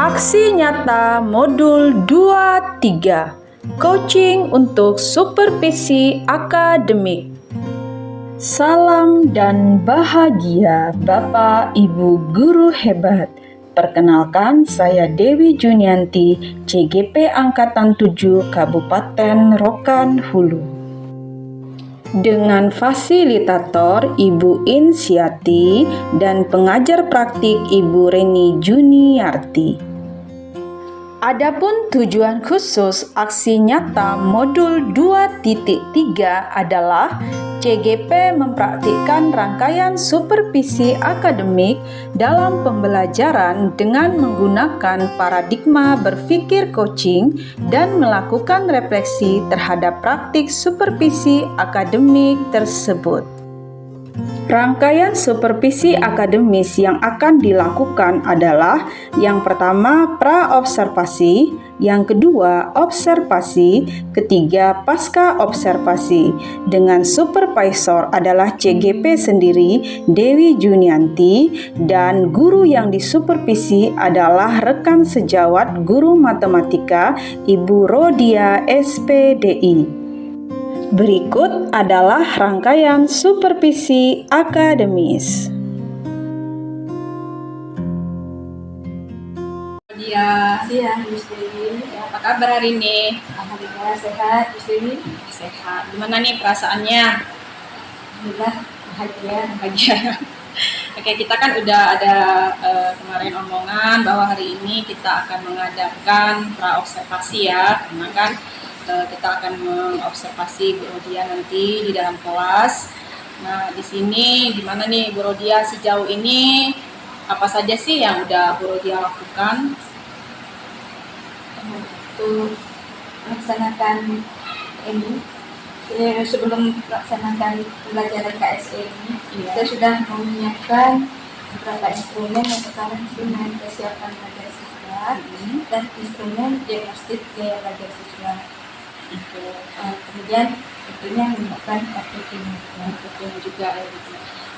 Aksi nyata modul 23, coaching untuk supervisi akademik. Salam dan bahagia Bapak Ibu guru hebat. Perkenalkan, saya Dewi Junianti, CGP Angkatan 7 Kabupaten Rokan Hulu. Dengan fasilitator Ibu Insiati dan pengajar praktik Ibu Reni Juniarti. Adapun tujuan khusus aksi nyata modul 2.3 adalah CGP mempraktikkan rangkaian supervisi akademik dalam pembelajaran dengan menggunakan paradigma berpikir coaching dan melakukan refleksi terhadap praktik supervisi akademik tersebut. Rangkaian supervisi akademis yang akan dilakukan adalah yang pertama pra-observasi, yang kedua observasi, ketiga pasca observasi. Dengan supervisor adalah CGP sendiri, Dewi Junianti, dan guru yang disupervisi adalah rekan sejawat guru matematika Ibu Rodia SPDI. Berikut adalah rangkaian supervisi akademis. Siang, Miss Dewi. Apa kabar hari ini? Alhamdulillah sehat, Miss Dewi. Sehat. Gimana nih perasaannya? Alhamdulillah bahagia. Oke, kita kan udah ada kemarin omongan bahwa hari ini kita akan mengadakan pra-observasi ya, karena kan kita akan mengobservasi Bu Rodia nanti di dalam kelas. Nah, di sini gimana nih Bu Rodia sejauh ini apa saja sih yang udah Bu Rodia lakukan? Untuk melaksanakan ini, sebelum melaksanakan pembelajaran KSE ini, kita sudah menyiapkan beberapa instrumen. Yang pertama instrumen kesiapan belajar siswa dan instrumen diagnostik gaya belajar siswa. Kemudian tentunya menggunakan aplikasi juga ya.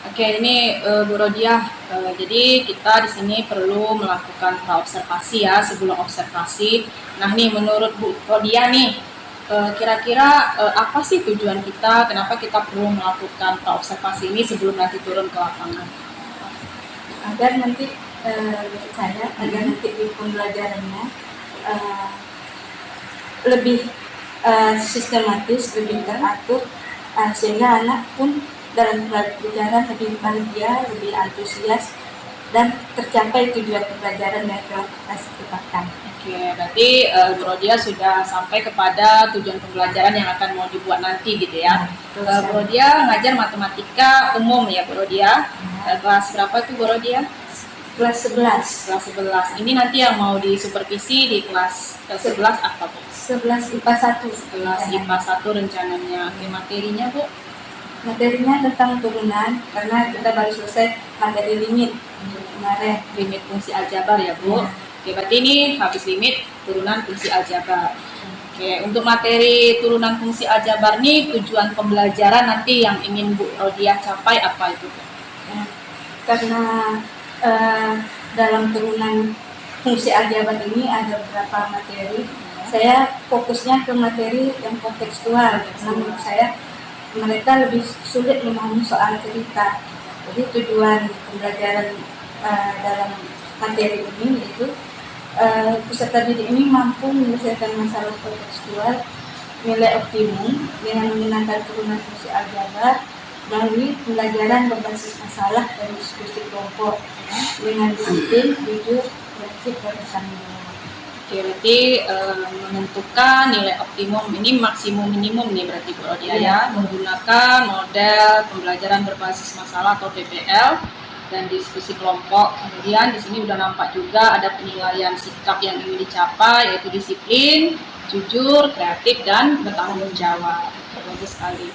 Oke, ini Bu Rodia, jadi kita di sini perlu melakukan pra-observasi ya sebelum observasi. Nah nih menurut Bu Rodia nih, kira-kira apa sih tujuan kita, kenapa kita perlu melakukan pra-observasi ini sebelum nanti turun ke lapangan? Agar nanti agar nanti di pembelajarannya lebih sistematis, lebih teratur, sehingga anak pun dalam pembelajaran lebih bahagia, lebih antusias, dan tercapai tujuan pembelajaran yang telah kita tetapkan. Oke, berarti Bu Rodia sudah sampai kepada tujuan pembelajaran yang akan mau dibuat nanti gitu ya. Bu Rodia ngajar matematika umum ya Bu Rodia. Kelas berapa itu Bu Rodia? Kelas 11. Kelas 11. Ini nanti yang mau disupervisi di kelas 11 apa Bu? 11 IPA 1. 11 IPA 1 rencananya. Oke, materinya Bu? Materinya tentang turunan, karena kita baru selesai materi limit kemarin. Limit fungsi aljabar ya Bu? Ya. Oke, berarti ini habis limit turunan fungsi aljabar. Oke, untuk materi turunan fungsi aljabar ini tujuan pembelajaran nanti yang ingin Bu Rodia capai apa itu? Ya, karena dalam turunan fungsi aljabar ini ada beberapa materi. Saya fokusnya ke materi yang kontekstual. Menurut saya mereka lebih sulit memahami soal cerita. Jadi tujuan pembelajaran dalam materi ini yaitu peserta didik ini mampu menyelesaikan masalah kontekstual nilai optimum dengan menggunakan turunan fungsi aljabar melalui pembelajaran berbasis masalah dan diskusi kelompok dengan disiplin, jujur, prinsip, dan bertanggung jawab. Oke, berarti menentukan nilai optimum ini maksimum minimum nih berarti Bu Rodia ya, menggunakan model pembelajaran berbasis masalah atau PBL dan diskusi kelompok. Kemudian di sini udah nampak juga ada penilaian sikap yang ingin dicapai yaitu disiplin, jujur, kreatif, dan bertanggung jawab. Bagus sekali.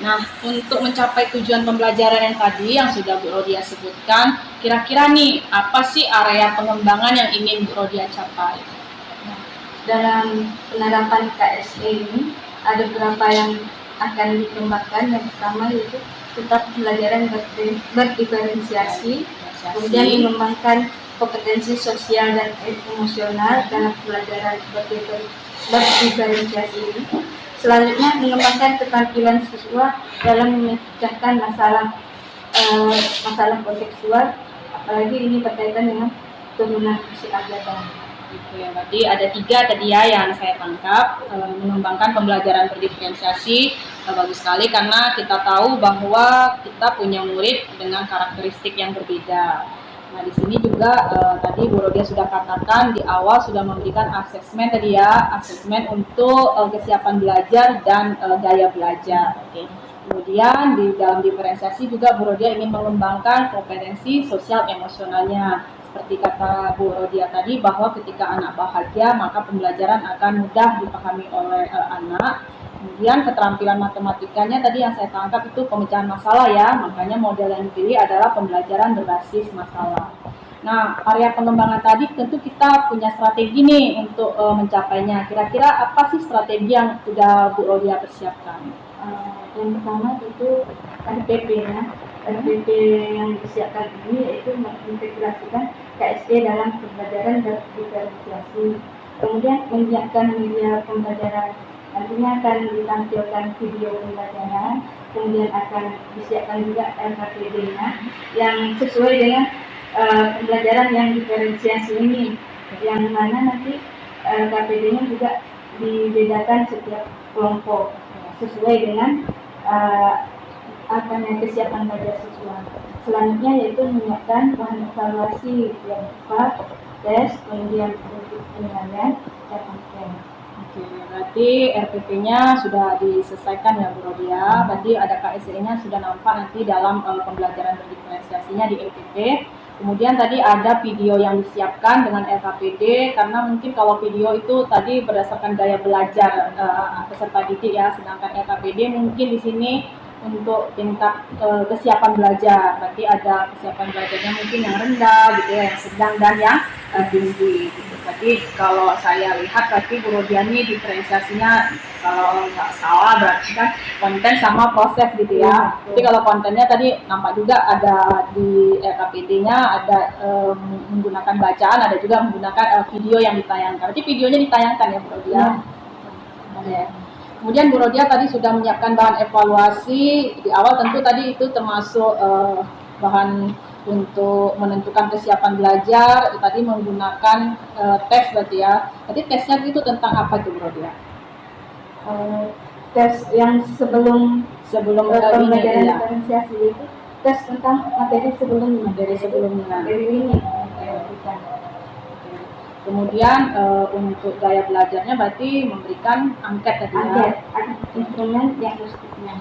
Nah, untuk mencapai tujuan pembelajaran yang tadi yang sudah Bu Rodia sebutkan, kira-kira nih apa sih area pengembangan yang ingin Bu Rodia capai? Nah, dalam penerapan KSE ini ada beberapa yang akan dikembangkan. Yang pertama yaitu tetap pembelajaran berdiferensiasi, kemudian mengembangkan kompetensi sosial dan emosional dalam pelajaran berdiferensiasi ini. Selanjutnya, mengembangkan keterampilan siswa dalam memecahkan masalah kontekstual, apalagi ini berkaitan dengan turunan fungsi aljabar. Gitu ya, berarti ada 3 tadi ya yang saya tangkap. Mengembangkan pembelajaran berdiferensiasi bagus sekali karena kita tahu bahwa kita punya murid dengan karakteristik yang berbeda. Nah, di sini juga tadi Bu Rodia sudah katakan di awal sudah memberikan asesmen tadi ya, asesmen untuk kesiapan belajar dan gaya belajar. Oke. Kemudian di dalam diferensiasi juga Bu Rodia ingin mengembangkan kompetensi sosial emosionalnya. Seperti kata Bu Rodia tadi bahwa ketika anak bahagia maka pembelajaran akan mudah dipahami oleh anak. Kemudian keterampilan matematikanya tadi yang saya tangkap itu pemecahan masalah ya, makanya model yang dipilih adalah pembelajaran berbasis masalah. Nah, area pengembangan tadi tentu kita punya strategi nih untuk mencapainya. Kira-kira apa sih strategi yang sudah Bu Rodia persiapkan? Yang pertama itu RPP ya. RPP yang disiapkan ini yaitu mengintegrasikan KSP dalam pembelajaran berdiferensiasi. Kemudian menyiapkan media pembelajaran, nantinya akan ditampilkan video pembelajaran, kemudian akan disiapkan juga LKPD-nya yang sesuai dengan pembelajaran yang diferensiasi ini, yang mana nanti LKPD-nya juga dibedakan setiap kelompok sesuai dengan kesiapan belajar siswa. Selanjutnya yaitu menyiapkan bahan evaluasi yang berupa tes, kemudian untuk penilaian dan angket. Oke, berarti RPP-nya sudah diselesaikan ya Bu Rodia. Berarti ada KSE-nya sudah nampak nanti dalam pembelajaran berdiferensiasinya di RPP. Kemudian tadi ada video yang disiapkan dengan LKPD, karena mungkin kalau video itu tadi berdasarkan gaya belajar peserta didik ya, sedangkan LKPD mungkin di sini untuk tingkat kesiapan belajar. Berarti ada kesiapan belajarnya mungkin yang rendah gitu ya, yang sedang dan yang tinggi gitu. Berarti kalau saya lihat berarti Bu Rodia ini diferensiasinya kalau nggak salah berarti kan konten sama proses gitu ya. Jadi kalau kontennya tadi nampak juga ada di LKPD-nya ada menggunakan bacaan, ada juga menggunakan video yang ditayangkan. Berarti videonya ditayangkan ya Bu Rodia. Ya. Kemudian Bu Rodia tadi sudah menyiapkan bahan evaluasi di awal, tentu tadi itu termasuk bahan untuk menentukan kesiapan belajar, tadi menggunakan tes berarti ya. Tadi tesnya itu tentang apa tuh Bu Rodia? Tes yang sebelum pembelajaran ya. diferensiasi itu tes tentang materi sebelumnya. Materi ini. Kemudian untuk gaya belajarnya berarti memberikan angket tadi ya. Angket, instrumen diagnostiknya.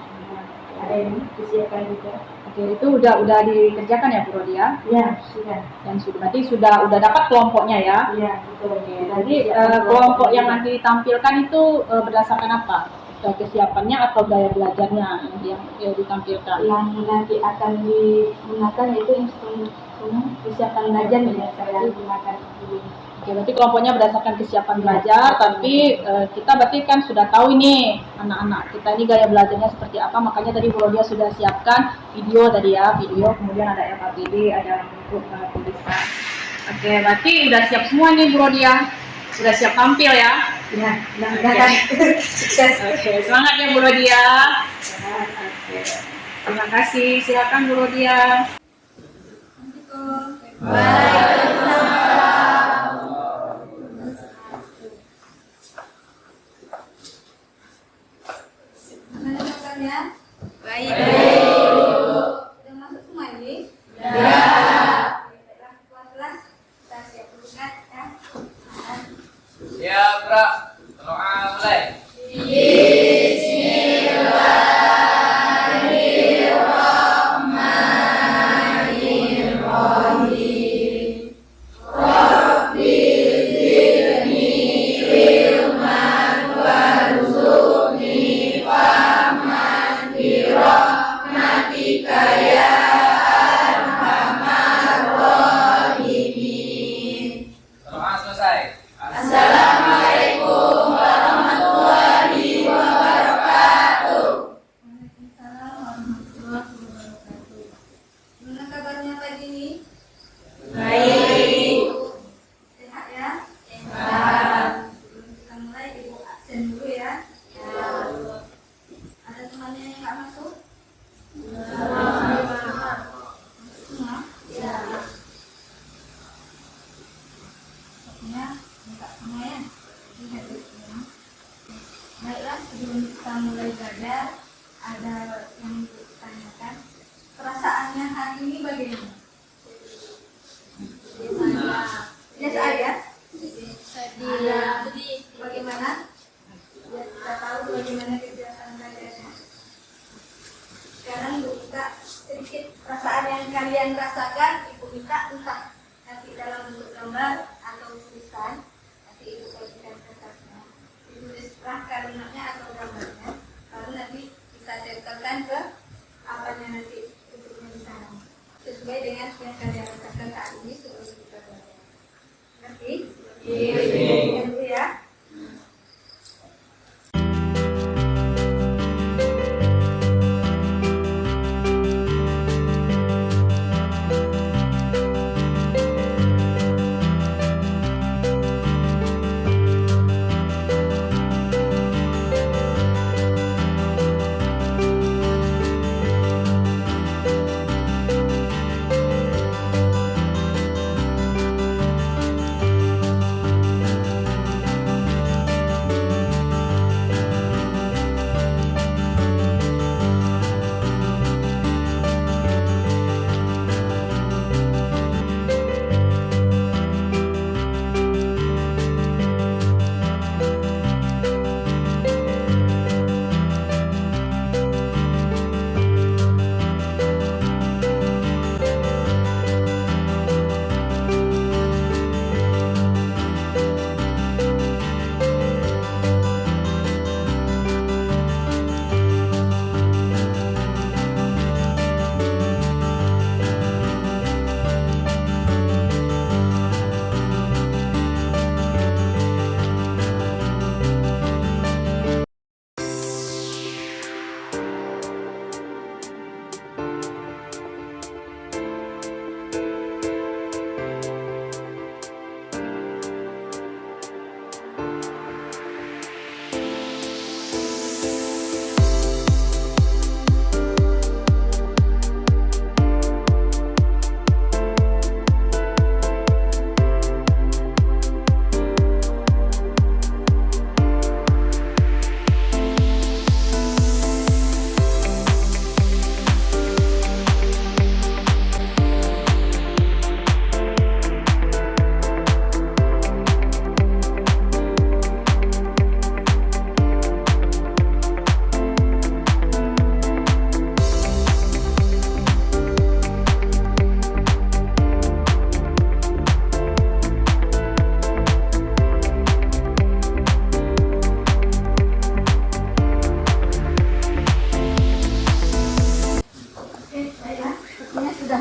Ada ini disiapkan juga. Oke, itu udah dikerjakan ya Bu Rodia? Ya, sudah. Yang sudah berarti sudah dapat kelompoknya ya? Iya, betul. Oke, jadi kelompok yang nanti ditampilkan itu berdasarkan apa? Kesiapannya atau gaya belajarnya yang ditampilkan? Yang nanti akan digunakan yaitu instrumen kesiapan belajar yang saya gunakan dulu. Oke, berarti kelompoknya berdasarkan kesiapan belajar, tapi kita berarti kan sudah tahu ini anak-anak kita ini gaya belajarnya seperti apa, makanya tadi Bu Rodia sudah siapkan video tadi ya, kemudian ada LKPD, ada bentuk tulisan. Oke, berarti udah siap semua nih Bu Rodia, sudah siap tampil ya? Ya, mudah-mudahan sukses. Oke, semangat ya Bu Rodia. Oke, terima kasih, silakan Bu Rodia. Baik. Udah masuk semua ini? Ya. Kelas-kelas kita siap berangkat ya. Ya, Bro. Doa mulai. Doa selesai. Gimana kabarnya pagi ini? Baik. Ya, minta semua ya. Lihat di sini. Baiklah, sebelum kita mulai belajar, ada yang ditanyakan. Perasaannya hari ini bagaimana? Biasa aja. Sedih. Bagaimana? Biar kita tahu bagaimana kegiatan belajarnya. Sekarang Ibu minta sedikit perasaan yang kalian rasakan, Ibu minta entah nanti dalam bentuk gambar atau tulisan. Nanti Ibu bagikan kertasnya. Ditulislah kalimatnya atau gambarnya. Lalu nanti kita tempelkan ke apanya nanti bentuknya di sana. Sesuai dengan yang kalian rasakan saat ini sebelum kita belajar. Ngerti? Iya. Dulu ya.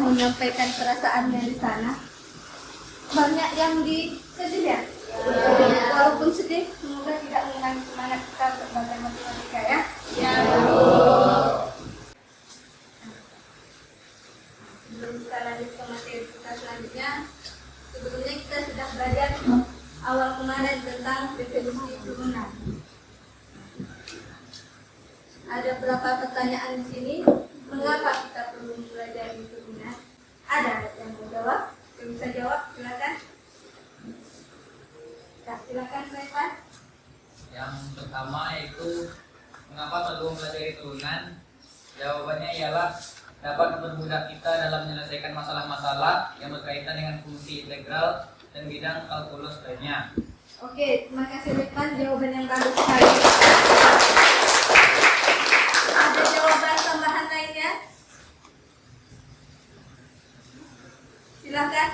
Menyampaikan perasaannya di sana. Banyak yang sedih ya? Walaupun sedih, semoga tidak mengurangi semangat kita untuk belajar matematika ya. Ya. Sebelum kita lanjut ke materi kita selanjutnya, sebelumnya kita sudah belajar awal kemarin tentang definisi turunan. Ada berapa pertanyaan di sini? Mengapa kita perlu belajar turunan? Ada yang mau jawab? Yang bisa jawab, silakan. Ya, silakan Revan. Yang pertama yaitu mengapa perlu mempelajari turunan? Jawabannya ialah dapat mempermudah kita dalam menyelesaikan masalah-masalah yang berkaitan dengan fungsi integral dan bidang kalkulus lainnya. Oke, terima kasih Revan. Jawaban yang bagus sekali. Ada jawaban tambahan lainnya? Silakan.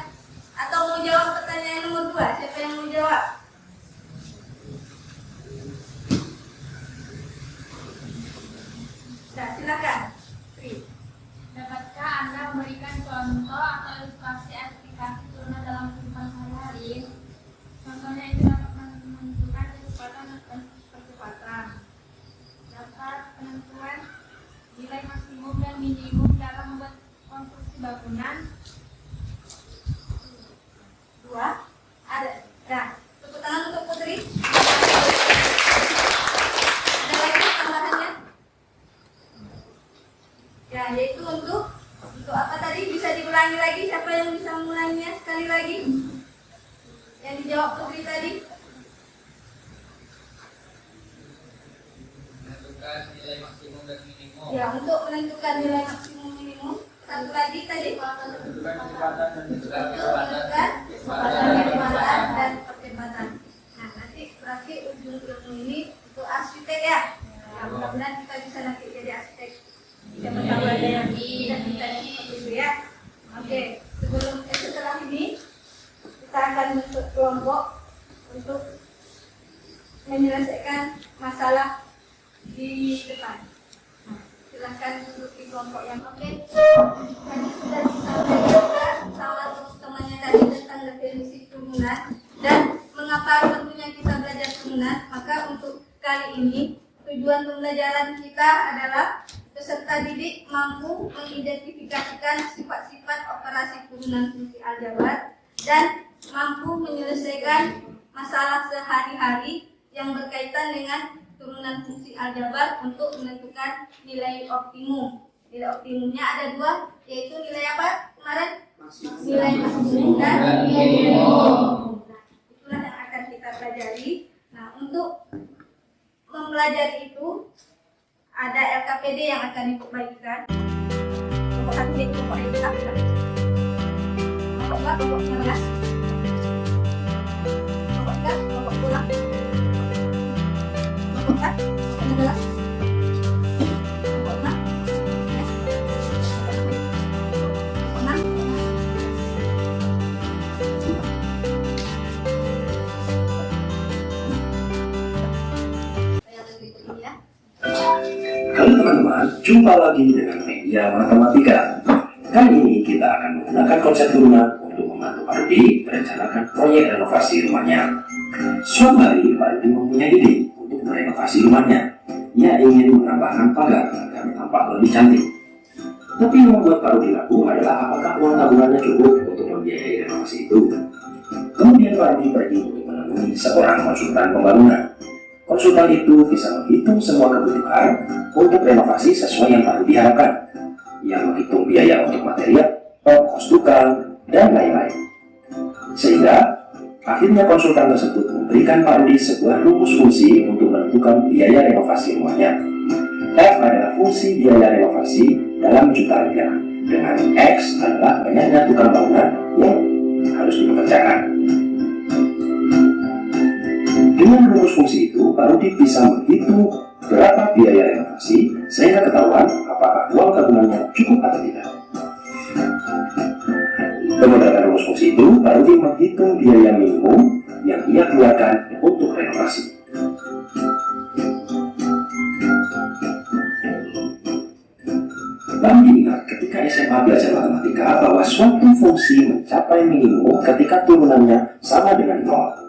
Atau mau jawab pertanyaan nomor 2? Siapa yang mau jawab? Nah, silakan. Tri. Dapatkah Anda memberikan contoh atau ilustrasi aplikasi turunan dalam kehidupan sehari-hari? Contohnya itu dapat menentukan kecepatan dan percepatan. Dapat penentuan nilai maksimum dan minimum dalam membuat konstruksi bangunan. 2. Ada. Nah, tepuk tangan untuk Putri. Ada lagi tambahannya? Ya, yaitu untuk apa tadi? Bisa diulangi lagi? Siapa yang bisa mengulanginya sekali lagi? Yang dijawab Putri tadi? Menentukan nilai maksimum dan minimum. Ya, untuk menentukan nilai maksimum minimum. Satu lagi tadi? Menentukan kecepatan dan Menentukan kecepatan. kecepatan dan percepatan. Nah, nanti berarti ujung ilmu ini untuk arsitek ya. Nah, mudah-mudahan kita bisa nanti jadi arsitek. Yang pertama ada yang kita itu ya. Oke, setelah ini kita akan bentuk kelompok untuk menyelesaikan masalah di depan. Nah, silahkan duduk di kelompok yang oke. Tadi sudah disampaikan sama teman-temannya tadi tentang definisi turunan dan mengapa tentunya kita belajar turunan. Maka untuk kali ini tujuan pembelajaran kita adalah peserta didik mampu mengidentifikasikan sifat-sifat operasi turunan fungsi aljabar dan mampu menyelesaikan masalah sehari-hari yang berkaitan dengan turunan fungsi aljabar untuk menentukan nilai optimum. Nilai optimumnya ada dua, yaitu nilai apa kemarin? Nilai maksimum dan nilai minimum. Nah, itulah yang akan kita pelajari. Nah, untuk mempelajari itu ada LKPD yang akan Ibu bagikan. Kelompok 1 yaitu kelompok yang kita. Kelompok 2 kelompok 19. Kelompok 3 kelompok pulang. Kelompok 4 kelompok 16. Kelompok 6 kelompok 6. Yang berikut ini ya. Halo teman-teman, jumpa lagi dengan media matematika. Kali ini kita akan menggunakan konsep turunan untuk membantu Pak Rudi merencanakan proyek renovasi rumahnya. Suatu hari, Pak Rudi mempunyai ide untuk merenovasi rumahnya. Ia ingin menambahkan pagar agar tampak lebih cantik. Tapi yang membuat Pak Rudi ragu adalah apakah uang tabungannya cukup untuk membiayai renovasi itu. Kemudian Pak Rudi pergi untuk menemui seorang konsultan pembangunan. Konsultan itu bisa menghitung semua kebutuhan untuk renovasi sesuai yang Pak Rudi harapkan. Ia menghitung biaya untuk material, ongkos tukang, dan lain-lain. Sehingga akhirnya konsultan tersebut memberikan Pak Rudi sebuah rumus fungsi untuk menentukan biaya renovasi rumahnya. F adalah fungsi biaya renovasi dalam juta rupiah, dengan X adalah banyaknya tukang bangunan yang harus dipekerjakan. Dengan rumus fungsi itu, Pak Rudi bisa menghitung berapa biaya renovasi sehingga ketahuan apakah uang tabungannya cukup atau tidak. Menggunakan rumus fungsi itu, Pak Rudi menghitung biaya minimum yang ia keluarkan untuk renovasi. Lalu diingat ketika SMA belajar matematika bahwa suatu fungsi mencapai minimum ketika turunannya sama dengan 0.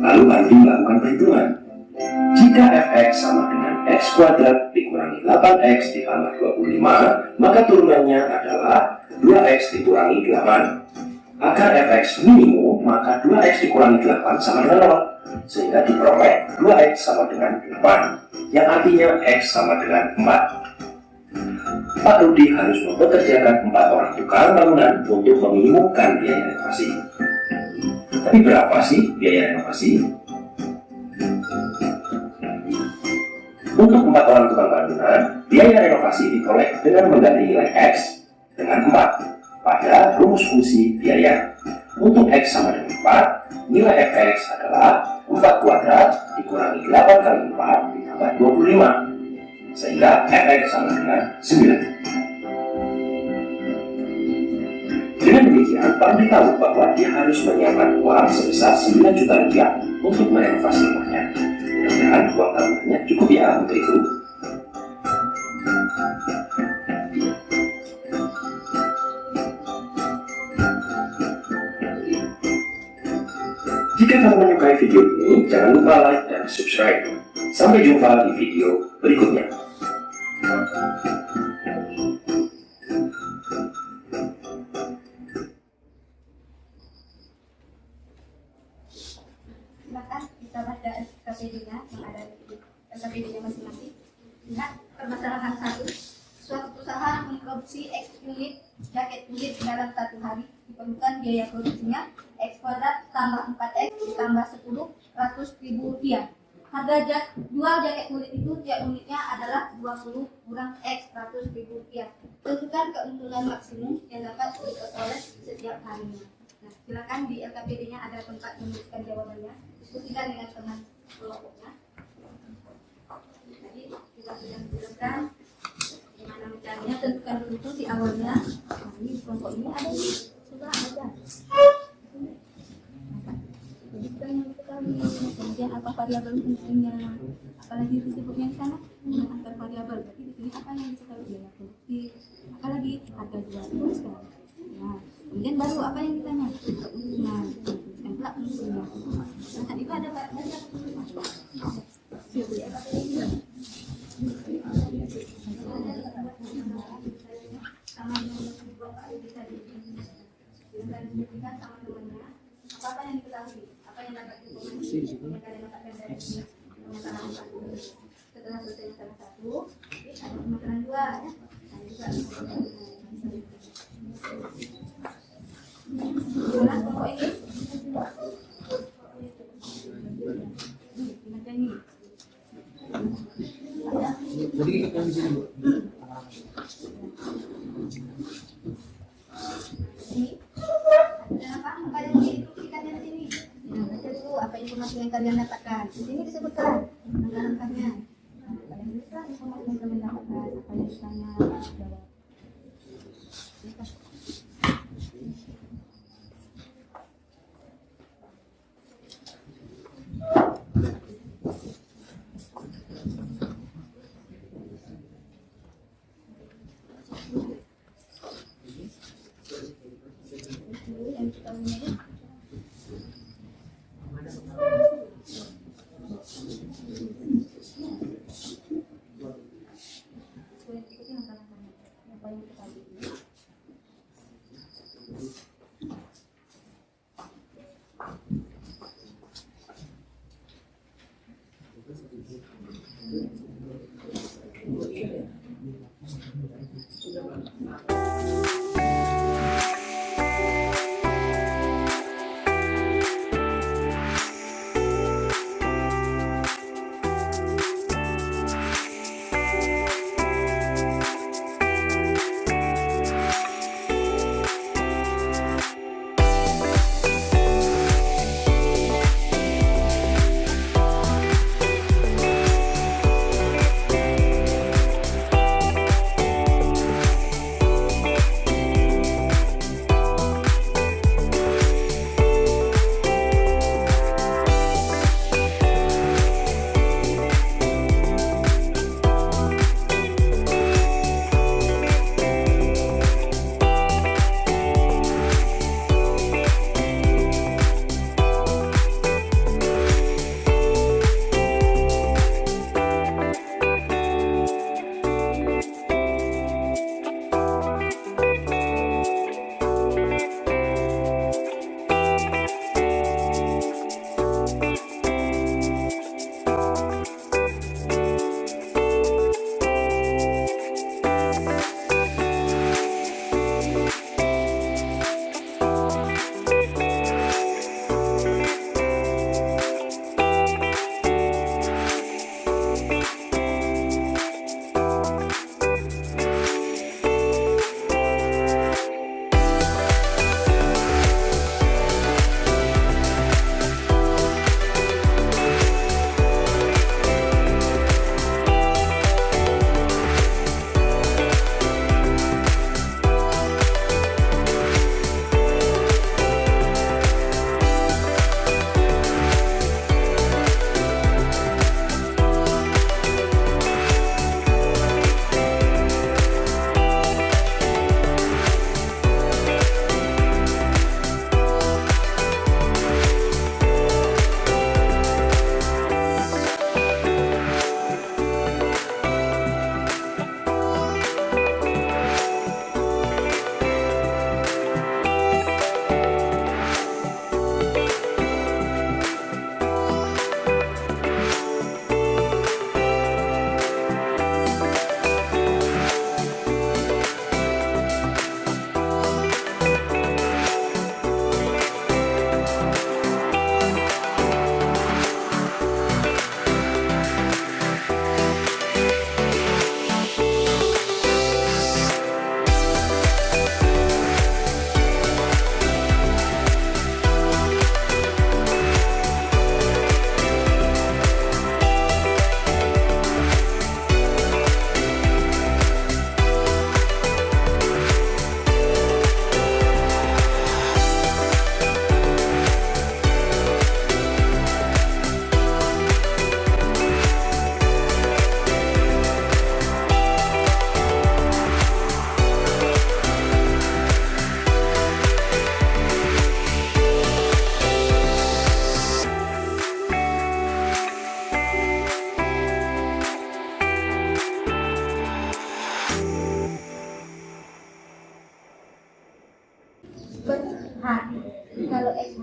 Lalu Pak Rudi melakukan perhitungan. Jika fx sama dengan x kuadrat dikurangi 8x ditambah 25, maka turunannya adalah 2x dikurangi 8. Agar fx minimum, maka 2x dikurangi 8 sama dengan 0, sehingga diperoleh 2x sama dengan 8, yang artinya x sama dengan 4. Pak Rudi harus mempekerjakan 4 orang tukang bangunan untuk meminimumkan biaya renovasi. Tapi berapa sih biaya renovasi? Untuk 4 orang tukang bangunan, biaya renovasi diperoleh dengan mengganti nilai X dengan 4 pada rumus fungsi biaya. Untuk X sama dengan 4, nilai Fx adalah 4 kuadrat dikurangi 8 kali 4 ditambah 25, sehingga Fx sama dengan 9. Dengan demikian, Pak Rudi tahu bahwa dia harus menyiapkan uang sebesar 9 juta rupiah untuk merenovasi rumahnya. Mudah-mudahan uang tabungannya cukup ya untuk itu. Jika kamu menyukai video ini, jangan lupa like dan subscribe. Sampai jumpa di video berikutnya. Silakan kita baca LKPD-nya yang ada di LKPD-nya masing-masing. Lihat permasalahan A1. Suatu perusahaan memproduksi X unit jaket kulit dalam 1 hari, diperlukan biaya produksinya X kuadrat tambah 4X ditambah 10, Rp100.000. Harga jual jaket kulit itu tiap unitnya adalah 20 kurang X Rp100.000. Tentukan keuntungan maksimum yang dapat diperoleh setiap harinya. Nah, silakan di LKPD-nya ada tempat menuliskan jawabannya. Diskusikan dengan teman kelompoknya. Tadi kita sudah menjelaskan bagaimana mencarinya. Tentukan dulu itu di awalnya. Nah, ini kelompok ini ada di coba aja. Jadi kita yang diketahui, kemudian apa variabel fungsinya, apalagi disebutnya di sana antar variabel. Berarti di sini apa yang diketahui biaya produktif, apalagi harga jual tuliskan. Nah, kemudian baru apa yang ditanya? Keuntungan, tuliskan pula fungsinya. Nah, tadi itu ada banyak sama apa yang diketahui, apa yang dapat diinformasi yang kalian dapatkan dari pemetaran 1. Setelah selesai masalah 1, ada pemetaran 2 ya. Ada juga jelas pokok ini. Baca ini. Jadi kita di sini, Bu. Dan apa yang diinstruksikan di sini? Nah, baca dulu apa informasi yang kalian dapatkan. Di sini disebutkan langkah-langkahnya. Kalian tuliskan informasi yang kalian dapatkan. Apa yang ditanya, jawab. Yang kita punya apa yang kita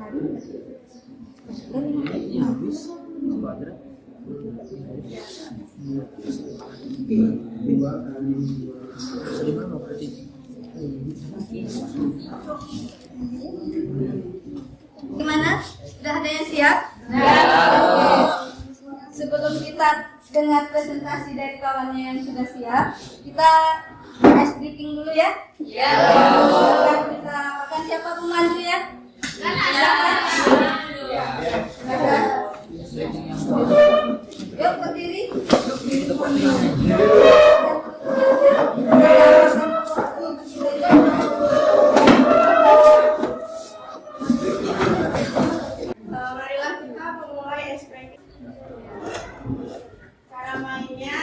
Ini habis kuadrat. 2 kali 5 berarti. Gimana? Sudah ada yang siap? Sebelum kita dengar presentasi dari kawannya yang sudah siap, kita ice breaking dulu ya. Silakan kita makan. Siapa pemandu ya? Yuk berdiri. Marilah kita memulai ice breaking. Cara mainnya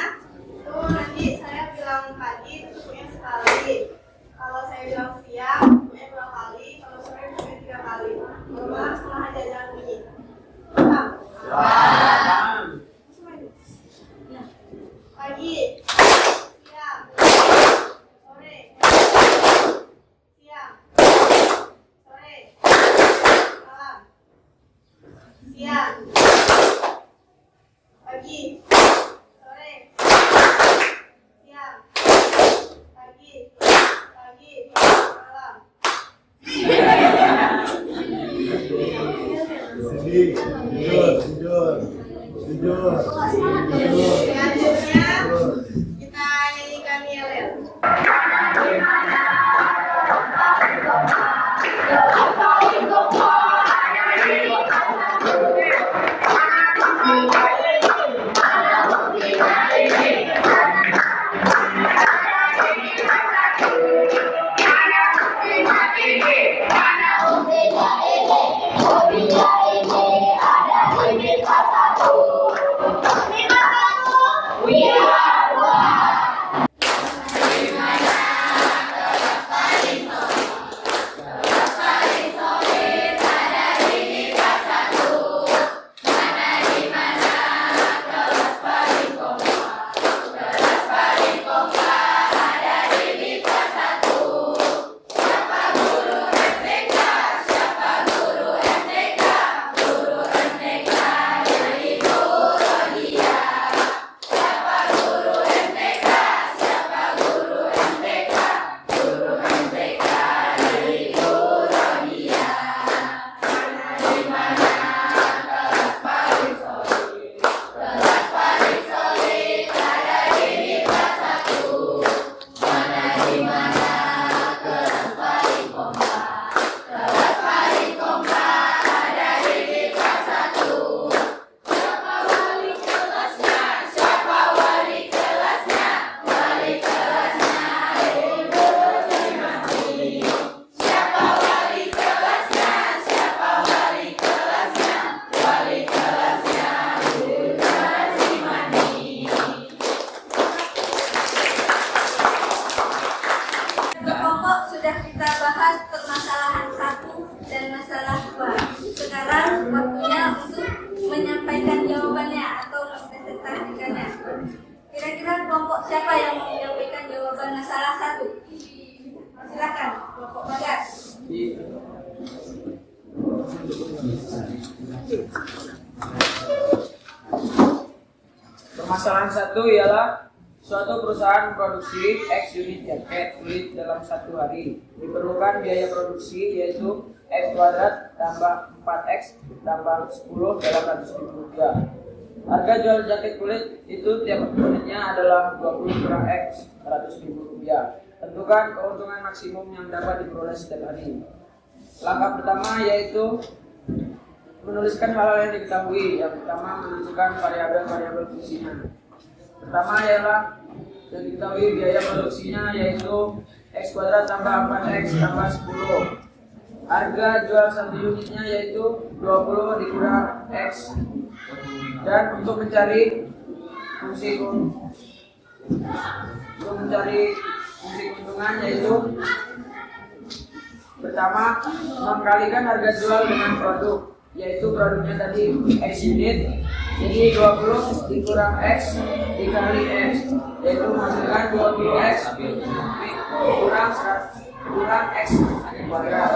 itu nanti saya bilang pagi tutupnya sekali. Kalau saya bilang siang tutupnya 2 kali. Kalau sore tutupnya 3 kali. Malam setelah jajan bunyi. Paham? Pagi, siang, sore, siang, sore, malam, siang, pagi, sore, siang, pagi, malam. Selanjutnya kita nyanyikan yel-yel. Sudah kita bahas permasalahan 1 dan masalah 2. Sekarang waktunya untuk menyampaikan jawabannya atau mempresentasikannya. Kira-kira kelompok siapa yang mau menyampaikan jawaban masalah 1? Silakan, kelompok Bagas. Permasalahan 1 ialah suatu perusahaan produksi X unit jaket kulit dalam 1 hari. Diperlukan biaya produksi yaitu X kuadrat tambah 4X tambah 10 dalam Rp100.000. Harga jual jaket kulit itu tiap unitnya adalah 20 kurang X Rp100.000. Tentukan keuntungan maksimum yang dapat diperoleh setiap hari. Langkah pertama yaitu menuliskan hal-hal yang diketahui. Yang pertama, menentukan variabel-variabel fungsinya. Pertama ialah yang diketahui biaya produksinya yaitu X kuadrat tambah 4X tambah 10. Harga jual 1 unitnya yaitu 20 dikurang X. Dan untuk mencari fungsi keuntungan yaitu pertama, mengkalikan harga jual dengan produk, yaitu produknya tadi X unit. Jadi 20 dikurang X dikali X, yaitu menghasilkan 20X kurang X kuadrat.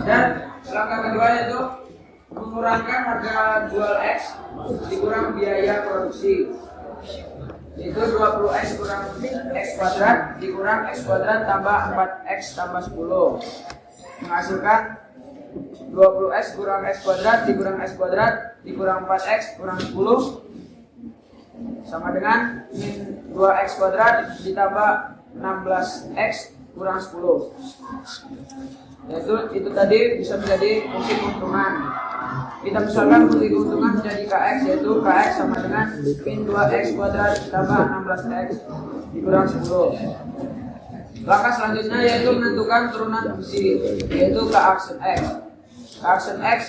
Dan Langkah kedua yaitu mengurangkan harga jual X dikurang biaya produksi. Itu 20X kurang X kuadrat dikurang X kuadrat tambah 4X tambah 10 menghasilkan 20X kurang X kuadrat dikurang X kuadrat dikurang 4X kurang 10 sama dengan min 2X kuadrat ditambah 16X kurang 10. Yaitu itu tadi bisa menjadi fungsi keuntungan. Kita misalkan fungsi keuntungan menjadi Kx, yaitu Kx sama dengan min 2X kuadrat ditambah 16X dikurang 10. Langkah selanjutnya yaitu menentukan turunan fungsi, yaitu K aksen X. K aksen X,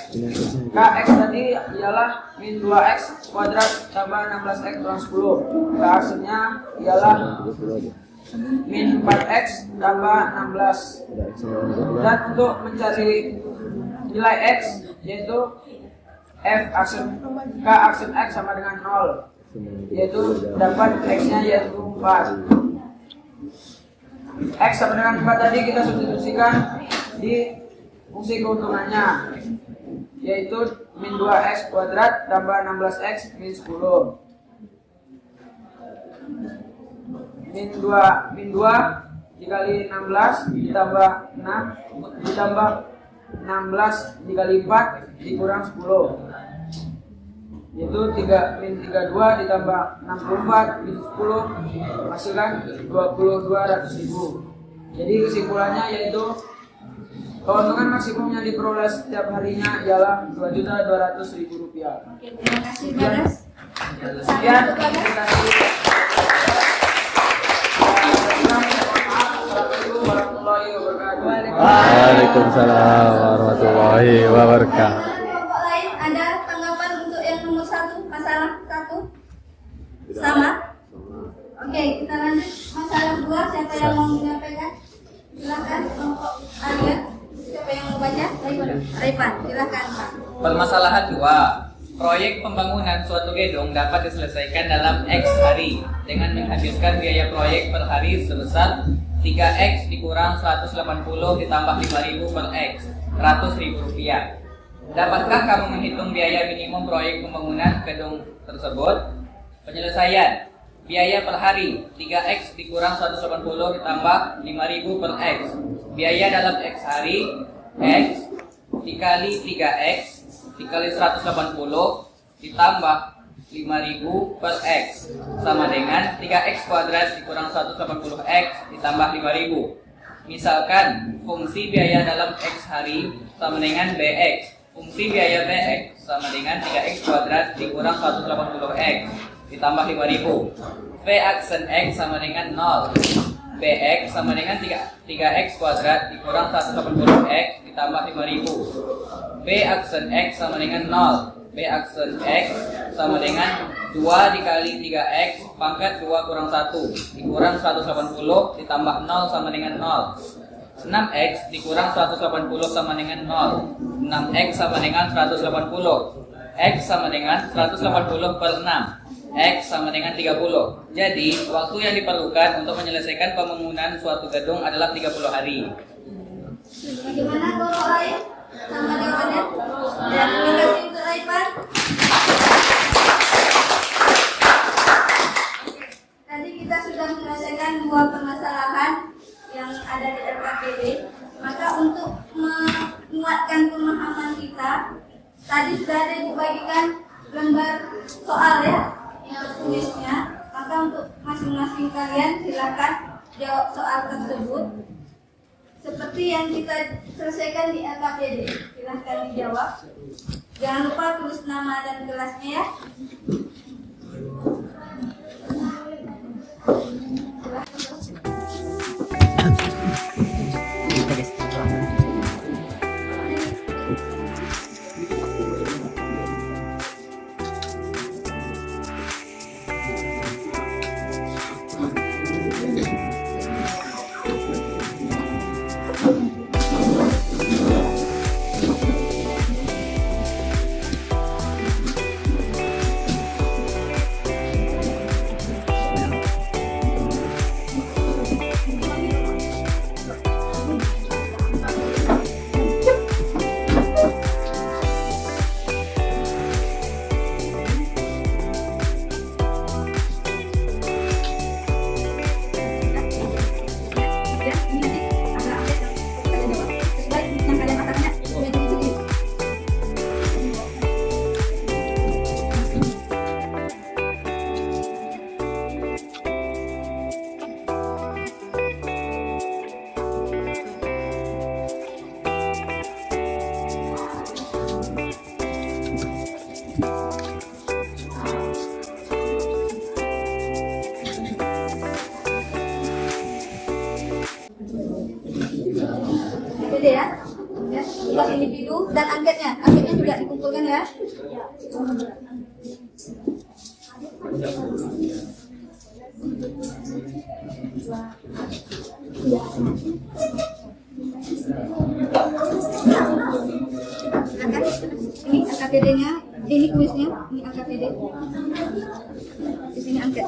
Kx tadi ialah min 2X kuadrat tambah 16X kurang 10. K aksennya ialah min 4X tambah 16. Dan untuk mencari nilai X yaitu F aksen K aksen X sama dengan 0, yaitu dapat X-nya yaitu 4. X sama dengan 4 tadi kita substitusikan di fungsi keuntungannya, yaitu min 2X kuadrat tambah 16X min 10. Min 2 dikali 16 ditambah 6 ditambah 16 dikali 4 dikurang 10, yaitu min 32 ditambah 64 min 10 menghasilkan 22.000. Jadi kesimpulannya yaitu keuntungan maksimum yang diperoleh setiap harinya ialah Rp2.200.000. Oke, terima kasih Baras. Sekian, terima kasih. Assalamualaikum warahmatullahi wabarakatuh. Waalaikumsalam warahmatullahi wabarakatuh. Kelompok lain ada tanggapan untuk yang nomor 1, masalah 1? Sama? Oke, kita lanjut masalah 2. Siapa yang mau menyampaikan? Silakan kelompok Arya. Siapa yang mau baca? Raipan, silakan Pak. Permasalahan 2. Proyek pembangunan suatu gedung dapat diselesaikan dalam X hari dengan menghabiskan biaya proyek per hari sebesar 3X dikurang 180 ditambah 5.000 per X, Rp100.000. Dapatkah kamu menghitung biaya minimum proyek pembangunan gedung tersebut? Penyelesaian. Biaya per hari 3X dikurang 180 ditambah 5.000 per X. Biaya dalam X hari X dikali 3X dikali 180 ditambah 5.000 per X sama dengan 3X kuadrat dikurang 180X ditambah 5.000. Misalkan fungsi biaya dalam X hari sama dengan BX. Fungsi biaya BX sama dengan 3X kuadrat dikurang 180X ditambah 5.000. V aksen X sama dengan 0. BX sama dengan 3X kuadrat dikurang 180X ditambah 5.000. B aksen X sama dengan 0. B aksen X sama dengan 2 dikali 3X pangkat 2 kurang 1 dikurang 180 ditambah 0 sama dengan 0. 6X dikurang 180 sama dengan 0. 6X sama dengan 180. X sama dengan 180 per 6. X sama dengan 30. Jadi, waktu yang diperlukan untuk menyelesaikan pembangunan suatu gedung adalah 30 hari. Bagaimana kelompok lain? Sama jawabannya? Ya, terima kasih untuk Raipan. Tadi kita sudah menyelesaikan 2 permasalahan yang ada di RKPD. Maka untuk menguatkan pemahaman kita, tadi sudah ada dibagikan lembar soal ya, yang tulisnya. Maka untuk masing-masing kalian silakan jawab soal tersebut seperti yang kita selesaikan di LKPD. Silahkan dijawab. Jangan lupa tulis nama dan kelasnya ya. AKPD ya. Ya, tugas individu dan angketnya juga dikumpulkan ya. Ini AKPD-nya, ini kuisnya, ini AKPD. Di sini angket.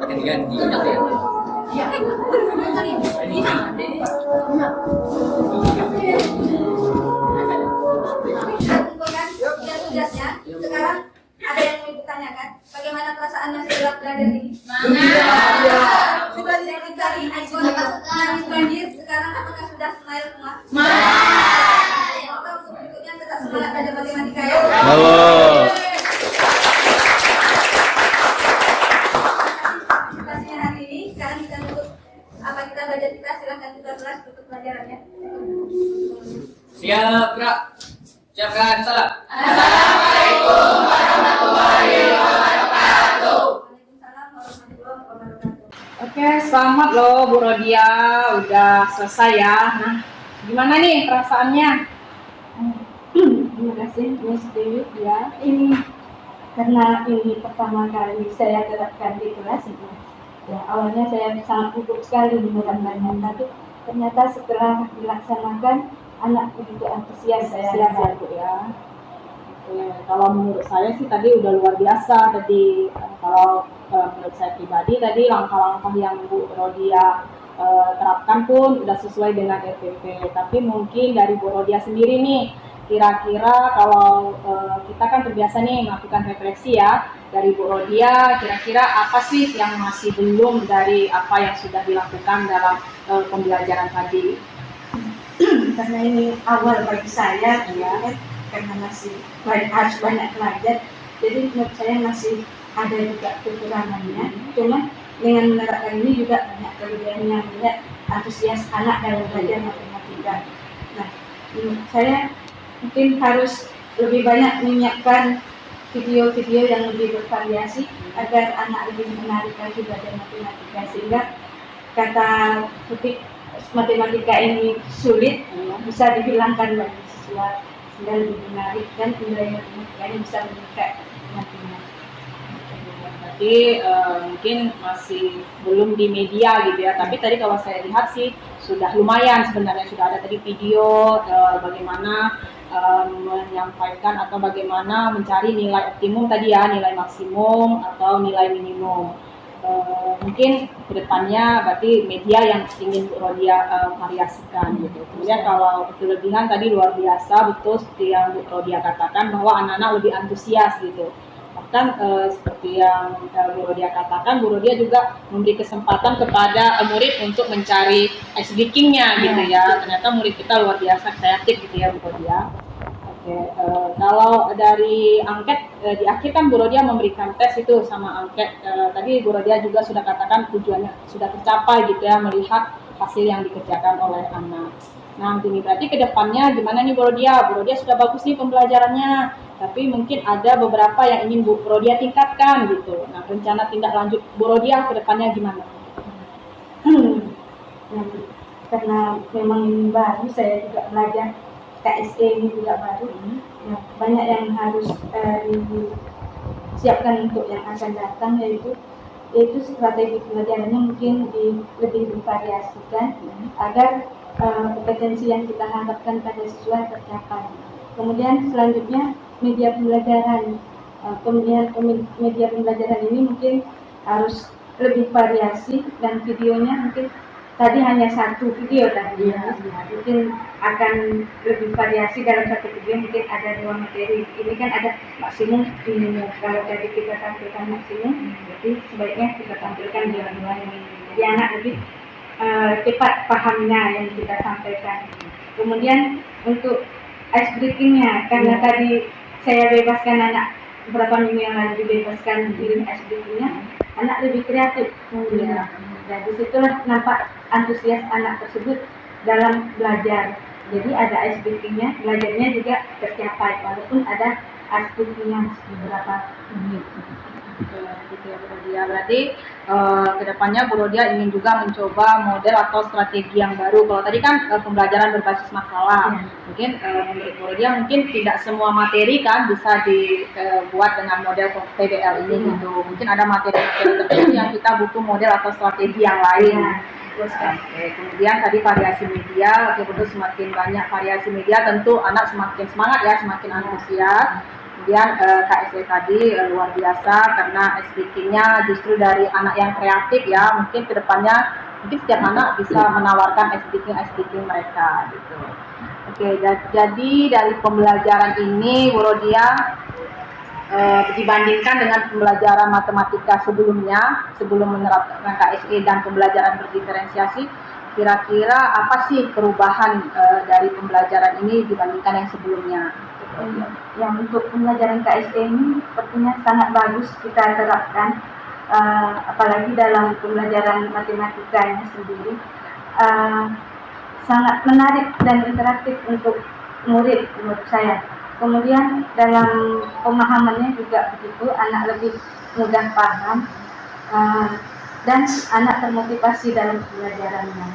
Ganti-ganti ya. Tugasnya. Sekarang ada yang mau ditanyakan, bagaimana perasaannya setelah berada di sini? Sudah dicari nangis banjir, sekarang apakah sudah smile semua? Untuk berikutnya tetap semangat belajar matematika ya. Halo. Presentasinya hari ini, sekarang kita tutup apa kita belajar kita, silahkan kita kelas tutup pelajarannya. Siap, Kak. Siapkan salam. Waalaikumsalam warahmatullahi wabarakatuh. Oke, selamat loh Bu Rodia, udah selesai ya. Nah, gimana nih perasaannya? Terima kasih Miss Dewi ya. Ini karena ini pertama kali saya terapkan di kelas ini. Ya, awalnya saya sangat gugup sekali mendengarnya, tapi ternyata setelah dilaksanakan anak begitu antusias saya lihat Bu ya. Oke, kalau menurut saya sih tadi udah luar biasa tadi. Kalau menurut saya pribadi tadi langkah-langkah yang Bu Rodia terapkan pun udah sesuai dengan RPP. Tapi mungkin dari Bu Rodia sendiri nih, kira-kira kalau kita kan terbiasa nih melakukan refleksi ya dari Bu Rodia, kira-kira apa sih yang masih belum dari apa yang sudah dilakukan dalam pembelajaran tadi? Karena ini awal bagi saya ya, karena masih harus banyak belajar, jadi menurut saya masih ada juga kekurangannya. Cuma dengan menerapkan ini juga banyak kelebihannya, melihat antusias anak dalam belajar matematika. Nah, saya mungkin harus lebih banyak menyiapkan video-video yang lebih bervariasi agar anak lebih menarik lagi belajar matematika, sehingga kata kutip matematika ini sulit bisa dihilangkan bagi siswa, sehingga lebih menarik dan nilai matematikanya bisa meningkat nantinya. Jadi mungkin masih belum di media gitu ya, tapi tadi kalau saya lihat sih sudah lumayan sebenarnya, sudah ada tadi video bagaimana menyampaikan atau bagaimana mencari nilai optimum tadi ya, nilai maksimum atau nilai minimum. Mungkin kedepannya berarti media yang ingin Bu Rodia variasikan gitu. Kemudian kalau kelebihan tadi luar biasa, betul seperti yang Bu Rodia katakan bahwa anak-anak lebih antusias gitu. Bahkan seperti yang Bu Rodia katakan, Bu Rodia juga memberi kesempatan kepada murid untuk mencari ice breaking-nya gitu ya. Ternyata murid kita luar biasa kreatif gitu ya Bu Rodia. Oke, kalau dari angket di akhir kan Bu Rodia memberikan tes itu sama angket. Tadi Bu Rodia juga sudah katakan tujuannya sudah tercapai gitu ya, melihat hasil yang dikerjakan oleh anak. Nah, ini berarti ke depannya gimana nih Bu Rodia? Bu Rodia sudah bagus nih pembelajarannya, tapi mungkin ada beberapa yang ingin Bu Rodia tingkatkan gitu. Nah, rencana tindak lanjut Bu Rodia ke depannya gimana? Karena memang ini baru, saya juga belajar KSE ini juga baru. Nah, banyak yang harus disiapkan untuk yang akan datang, yaitu strategi pelajarannya mungkin lebih divariasikan agar kompetensi yang kita harapkan pada siswa tercapai. Kemudian selanjutnya media pembelajaran. Kemudian media pembelajaran ini mungkin harus lebih variasi dan videonya mungkin tadi hanya satu video tadi ya. Mungkin akan lebih variasi dalam satu video, mungkin ada 2 materi. Ini kan ada maksimum ini, kalau tadi kita tampilkan maksimum, jadi sebaiknya kita tampilkan dua-duanya. Jadi anak lebih cepat pahamnya yang kita sampaikan. Kemudian untuk ice breakingnya, karena tadi saya bebaskan anak beberapa minggu yang lalu dibebaskan bikin ice breakingnya, anak lebih kreatif. Dan disitulah nampak antusias anak tersebut dalam belajar. Jadi ada ice breakingnya, belajarnya juga tercapai walaupun ada ice breakingnya beberapa menit. Gitu ya Bu Rodia. Berarti kedepannya Bu Rodia ingin juga mencoba model atau strategi yang baru. Kalau tadi kan pembelajaran berbasis masalah, mungkin menurut Bu Rodia mungkin tidak semua materi kan bisa dibuat dengan model PBL ini gitu. Mungkin ada materi-materi tertentu yang kita butuh model atau strategi yang lain. Kemudian tadi variasi media, betul semakin banyak variasi media tentu anak semakin semangat ya, semakin antusias. Kemudian KSE tadi luar biasa karena speakingnya justru dari anak yang kreatif ya, mungkin kedepannya mungkin setiap anak bisa menawarkan speaking mereka gitu. Oke, jadi dari pembelajaran ini Bu Rodia dibandingkan dengan pembelajaran matematika sebelumnya, sebelum menerapkan KSE dan pembelajaran berdiferensiasi, kira-kira apa sih perubahan dari pembelajaran ini dibandingkan yang sebelumnya? Yang untuk pembelajaran KSE ini sepertinya sangat bagus kita terapkan, apalagi dalam pembelajaran matematikanya sendiri, sangat menarik dan interaktif untuk murid menurut saya. Kemudian dalam pemahamannya juga begitu, anak lebih mudah paham dan anak termotivasi dalam pembelajarannya.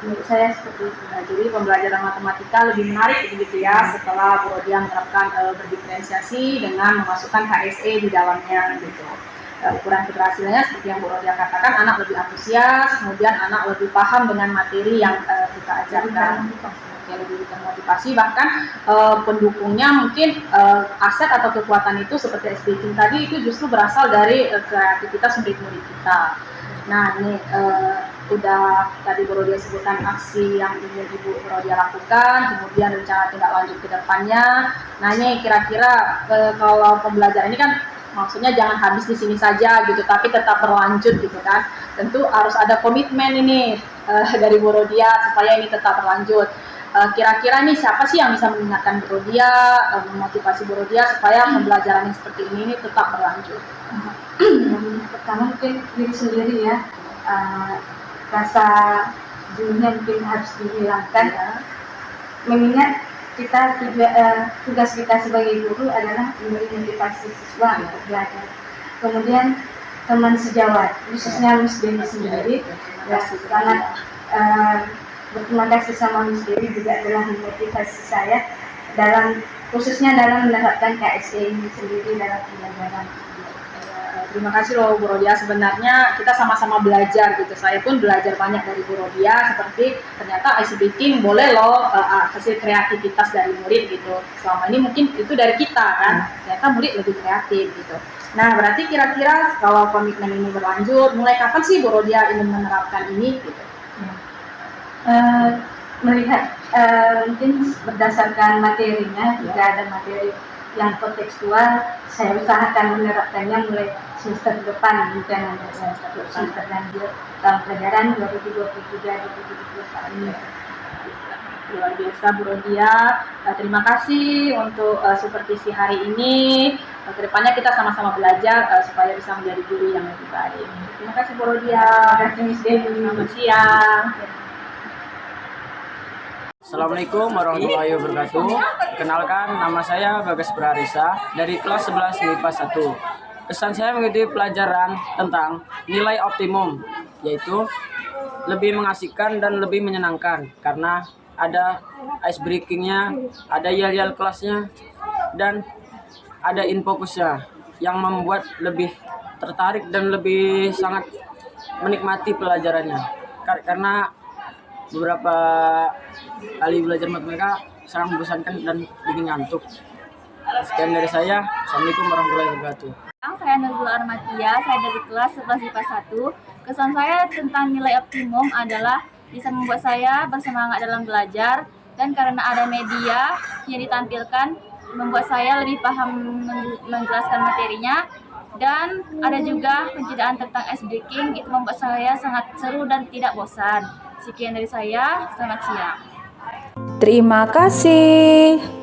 Menurut saya seperti itu. Nah, jadi pembelajaran matematika lebih menarik begitu ya setelah Bu Rodia menerapkan berdiferensiasi dengan memasukkan KSE di dalamnya gitu. Ukuran keberhasilannya seperti yang Bu Rodia katakan, anak lebih antusias, kemudian anak lebih paham dengan materi yang kita ajarkan. Lebih termotivasi, bahkan pendukungnya mungkin aset atau kekuatan itu seperti speaking tadi itu justru berasal dari kreativitas murid-murid kita. Nah ini udah tadi Bu Rodia sebutkan aksi yang ingin Ibu Rodia lakukan, kemudian rencana tindak lanjut ke depannya. Nah ini kira-kira kalau pembelajaran ini kan maksudnya jangan habis di sini saja gitu, tapi tetap berlanjut gitu kan. Tentu harus ada komitmen ini dari Bu Rodia supaya ini tetap berlanjut. Kira-kira nih siapa sih yang bisa mengingatkan Bu Rodia, memotivasi Bu Rodia supaya pembelajaran yang seperti ini tetap berlanjut? Yang pertama mungkin diri sendiri ya, rasa jenuhnya mungkin harus dihilangkan. Mengingat kita tugas kita sebagai guru adalah memberi motivasi siswa untuk belajar. Kemudian teman sejawat, khususnya Miss Dewi sendiri, ya sangat berterima kasih sama Miss Dewi juga telah memotivasi saya khususnya dalam menerapkan KSE ini sendiri dalam pembelajaran. Terima kasih loh Bu Rodia, sebenarnya kita sama-sama belajar gitu. Saya pun belajar banyak dari Bu Rodia, seperti ternyata ice breaking boleh loh hasil kreativitas dari murid gitu. Selama ini mungkin itu dari kita kan, ternyata murid lebih kreatif gitu. Nah berarti kira-kira kalau komitmen ini berlanjut, mulai kapan sih Bu Rodia ingin menerapkan ini gitu? Melihat mungkin berdasarkan materinya, jika ada materi yang kontekstual, saya usahakan menerapkannya mulai semester depan, bukan semester lanjut tahun pelajaran 2023-2024 ini. Luar biasa Bu Rodia, terima kasih untuk supervisi hari ini. Kedepannya kita sama-sama belajar supaya bisa menjadi guru yang lebih baik. Terima kasih Bu Rodia. Terima kasih Miss Dewi. Selamat siang. Assalamualaikum warahmatullahi wabarakatuh. Kenalkan, nama saya Bagas Brarisa dari kelas 11 MIPA 1. Kesan saya mengikuti pelajaran tentang nilai optimum, yaitu lebih mengasihkan dan lebih menyenangkan karena ada ice breakingnya, ada yel-yel kelasnya, dan ada infokusnya yang membuat lebih tertarik dan lebih sangat menikmati pelajarannya. Karena beberapa kali belajar matematika sangat membosankan dan bikin ngantuk. Sekian dari saya. Assalamualaikum warahmatullahi wabarakatuh. Saya Nurul Armatia, saya dari kelas 11 IPA 1. Kesan saya tentang nilai optimum adalah bisa membuat saya bersemangat dalam belajar, dan karena ada media yang ditampilkan membuat saya lebih paham menjelaskan materinya, dan ada juga penceritaan tentang ice breaking, itu membuat saya sangat seru dan tidak bosan. Sekian dari saya, selamat siang. Terima kasih.